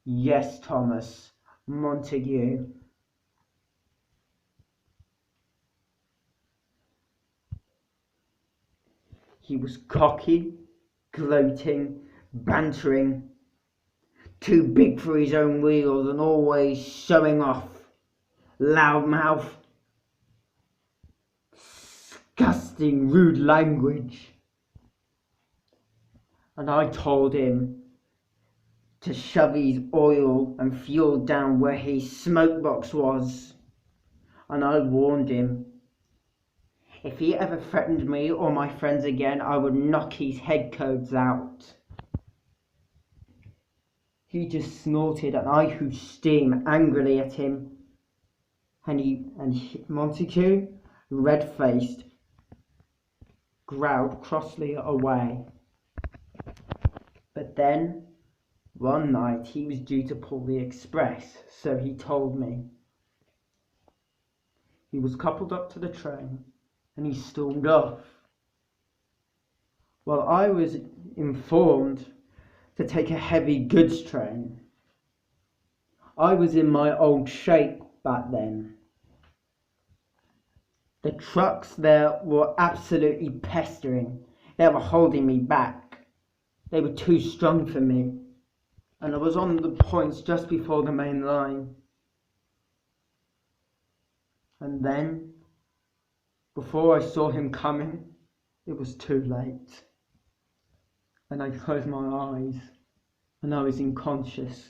Yes, Thomas, Montague. He was cocky, gloating, bantering, too big for his own wheels and always showing off. Loudmouth, disgusting, rude language. And I told him to shove his oil and fuel down where his smoke box was. And I warned him, if he ever threatened me or my friends again, I would knock his head codes out. He just snorted and I hooted steam angrily at him. And Montague, red-faced, growled crossly away. But then, one night he was due to pull the express, so he told me. He was coupled up to the train and he stormed off. Well, I was informed to take a heavy goods train. I was in my old shape back then. The trucks there were absolutely pestering. They were holding me back. They were too strong for me. And I was on the points just before the main line. And then, before I saw him coming, it was too late. And I closed my eyes and I was unconscious.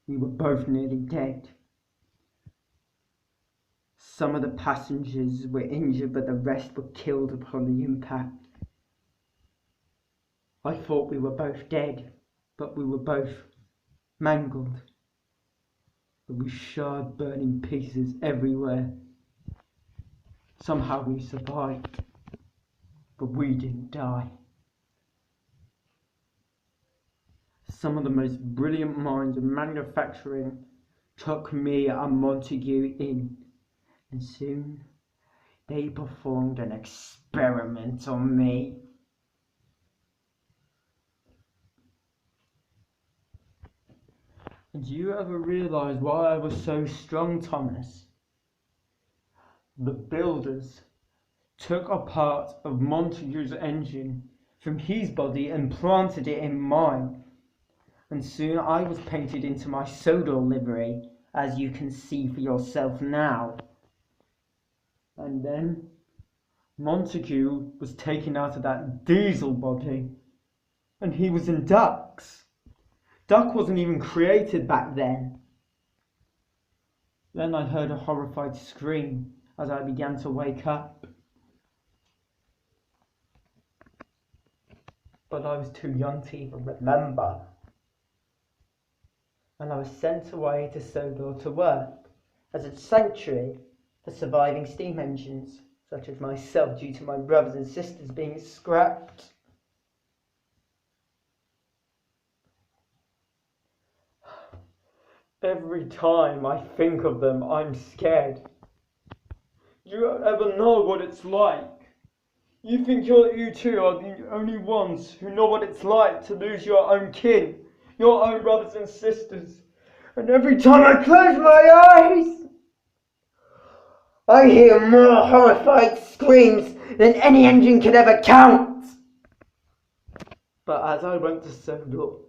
We were both nearly dead. Some of the passengers were injured, but the rest were killed upon the impact. I thought we were both dead, but we were both mangled. There were charred, burning pieces everywhere. Somehow we survived, but we didn't die. Some of the most brilliant minds in manufacturing took me and Montague in, and soon they performed an experiment on me. And do you ever realize why I was so strong, Thomas? The builders took a part of Montague's engine from his body and planted it in mine. And soon I was painted into my Sodor livery, as you can see for yourself now. And then Montague was taken out of that diesel body, and he was in Duck's. Duck wasn't even created back then. Then I heard a horrified scream as I began to wake up. But I was too young to even remember. And I was sent away to Sodor to work as a sanctuary for surviving steam engines, such as myself, due to my brothers and sisters being scrapped. Every time I think of them, I'm scared. You don't ever know what it's like. You think you two are the only ones who know what it's like to lose your own kin, your own brothers and sisters. And every time I close my eyes, I hear more horrified screams than any engine could ever count. But as I went to Sodor,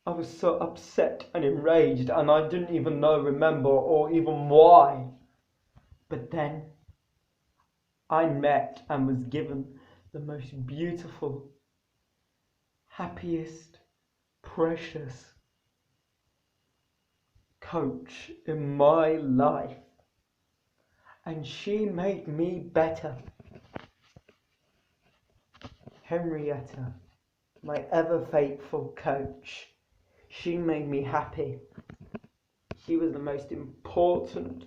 I was so upset and enraged, and I didn't even remember or even why. But then I met and was given the most beautiful, happiest, precious coach in my life. And she made me better. Henrietta, my ever faithful coach, she made me happy. She was the most important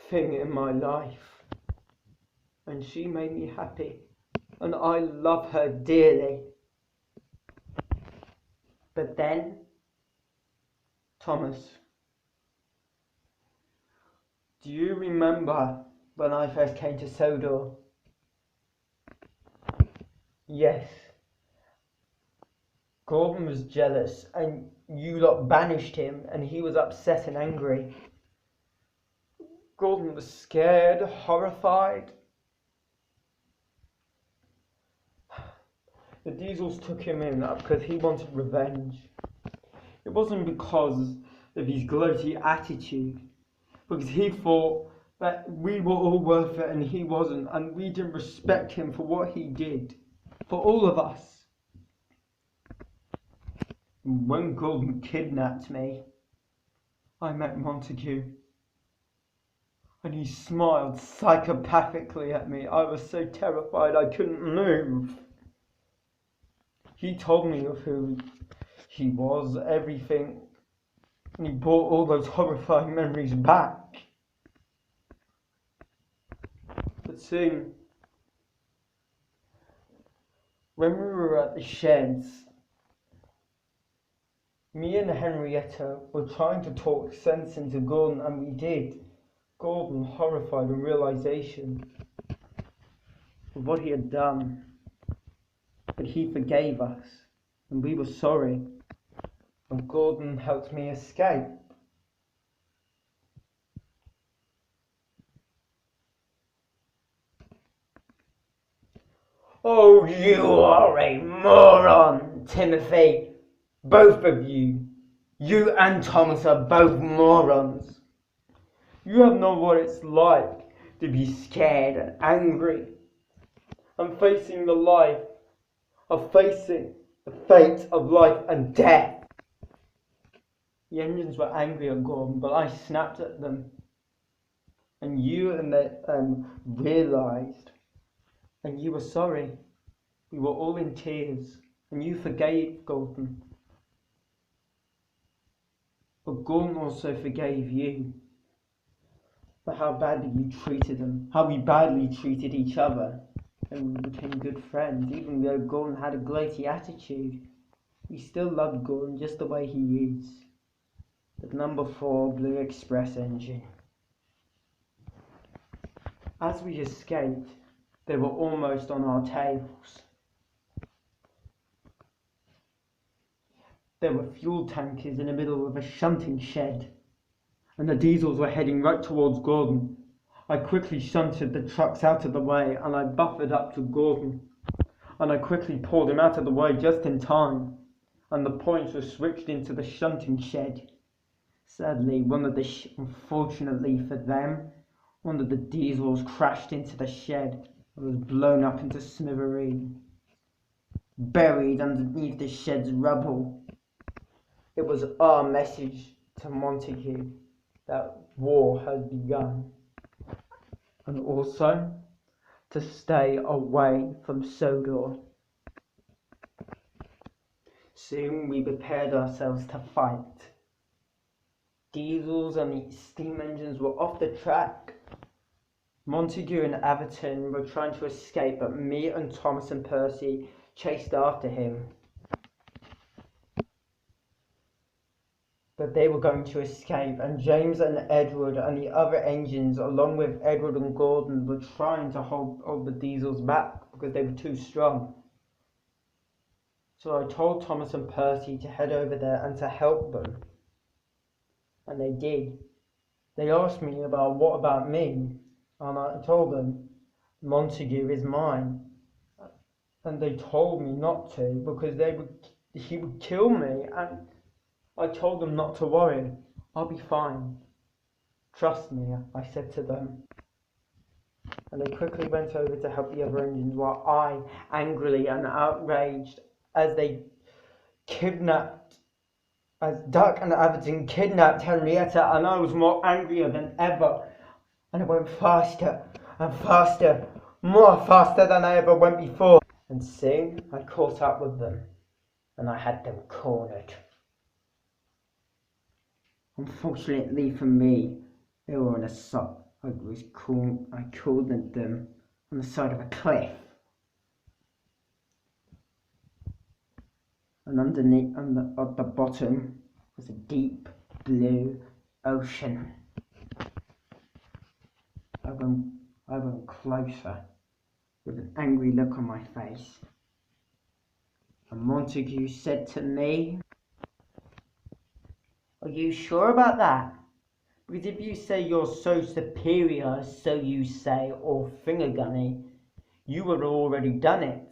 thing in my life. And she made me happy. And I love her dearly. But then, Thomas, do you remember when I first came to Sodor? . Yes. Gordon was jealous and you lot banished him and he was upset and angry. Gordon was scared, horrified. The Diesels took him in because he wanted revenge. It wasn't because of his gloaty attitude, because he thought that we were all worth it and he wasn't, and we didn't respect him for what he did, for all of us. When Gordon kidnapped me, I met Montague, and he smiled psychopathically at me. I was so terrified I couldn't move. He told me of who he was, everything, and he brought all those horrifying memories back. But soon, when we were at the sheds, me and Henrietta were trying to talk sense into Gordon, and we did. Gordon, horrified in realization of what he had done, but he forgave us, and we were sorry, and Gordon helped me escape. Oh, you are a moron, Timothy. Both of you. You and Thomas are both morons. You have known what it's like to be scared and angry and facing the fate of life and death. The engines were angry at Gordon, but I snapped at them. And you and they realised, and you were sorry. We were all in tears, and you forgave Gordon. But Gordon also forgave you for how badly you treated him, how we badly treated each other, and we became good friends. Even though Gordon had a gloaty attitude, we still loved Gordon just the way he is. The number 4 Blue Express engine. As we escaped, they were almost on our tails. There were fuel tankers in the middle of a shunting shed, and the Diesels were heading right towards Gordon. I quickly shunted the trucks out of the way, and I buffered up to Gordon, and I quickly pulled him out of the way just in time, and the points were switched into the shunting shed. Sadly, unfortunately for them, one of the Diesels crashed into the shed and was blown up into smithereens, buried underneath the shed's rubble. It was our message to Montague that war had begun, and also to stay away from Sodor. Soon we prepared ourselves to fight. Diesels and the steam engines were off the track. Montague and Atherton were trying to escape, but me and Thomas and Percy chased after him. But they were going to escape, and James and Edward and the other engines, along with Edward and Gordon, were trying to hold all the Diesels back because they were too strong. So I told Thomas and Percy to head over there and to help them. And they did. They asked me what about me? And I told them, Montague is mine. And they told me not to because he would kill me. And I told them not to worry. I'll be fine. Trust me, I said to them. And they quickly went over to help the other engines while I, angrily and outraged, as Duck and Atherton kidnapped Henrietta, and I was more angrier than ever. And I went faster and faster, more faster than I ever went before. And soon I caught up with them, and I had them cornered. Unfortunately for me, they were on a side. I cornered them on the side of a cliff. And underneath, at the bottom, was a deep blue ocean. I went closer with an angry look on my face. And Montague said to me, "Are you sure about that? Because if you say you're so superior, so you say, or finger gunny, you would have already done it."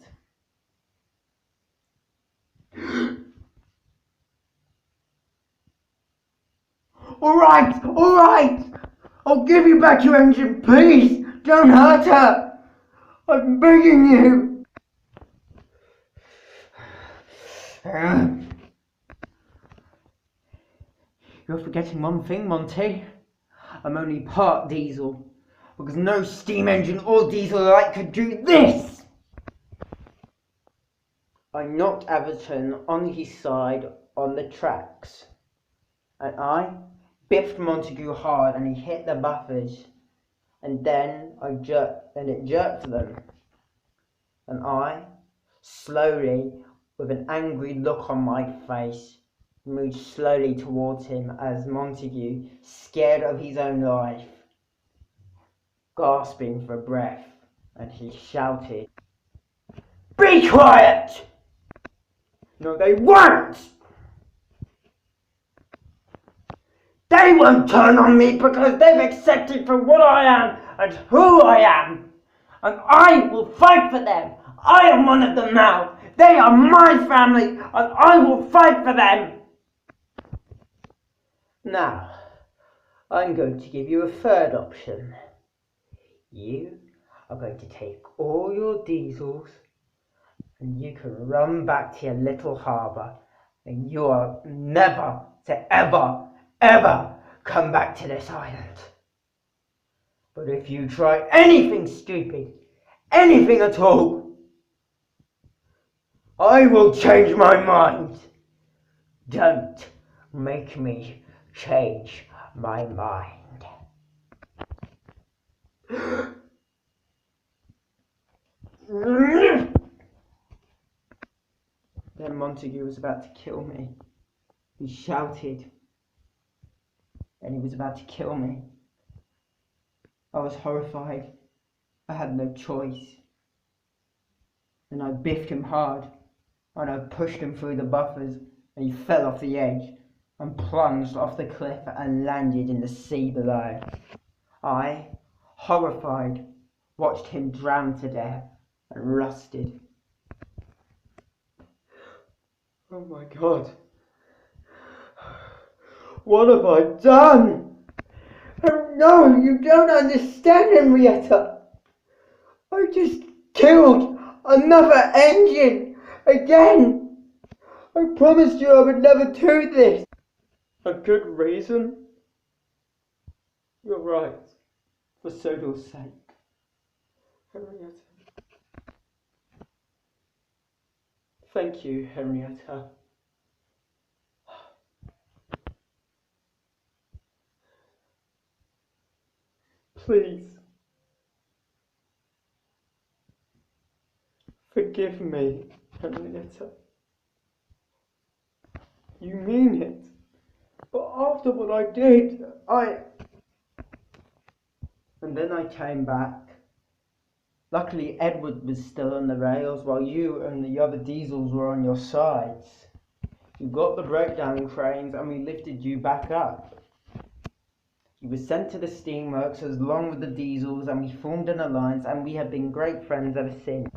Alright, I'll give you back your engine, please. Don't hurt her. I'm begging you. You're forgetting one thing, Monty. I'm only part diesel, because no steam engine or diesel light could do this. I knocked Everton on his side on the tracks, and I biffed Montague hard, and he hit the buffers, and then it jerked them, and I, slowly, with an angry look on my face, moved slowly towards him as Montague, scared of his own life, gasping for breath, and he shouted, "Be quiet!" "No, they won't! They won't turn on me because they've accepted for what I am and who I am. And I will fight for them. I am one of them now. They are my family and I will fight for them." Now, I'm going to give you a third option. You are going to take all your diesels and you can run back to your little harbour, and you are never to ever come back to this island. But if you try anything stupid, anything at all, I will change my mind. Don't make me change my mind. Then Montague was about to kill me. He shouted, and he was about to kill me. I was horrified. I had no choice. And I biffed him hard, and I pushed him through the buffers, and he fell off the edge and plunged off the cliff and landed in the sea below. I, horrified, watched him drown to death and rusted. Oh my God. What have I done? Oh no, you don't understand, Henrietta. I just killed another engine again. I promised you I would never do this. A good reason? You're right, for Sodal's sake. Henrietta. Thank you, Henrietta. Please, forgive me, Henrietta. You mean it, but after what I did, And then I came back. Luckily, Edward was still on the rails while you and the other diesels were on your sides. You got the breakdown cranes and we lifted you back up. You were sent to the steamworks along with the diesels, and we formed an alliance, and we have been great friends ever since.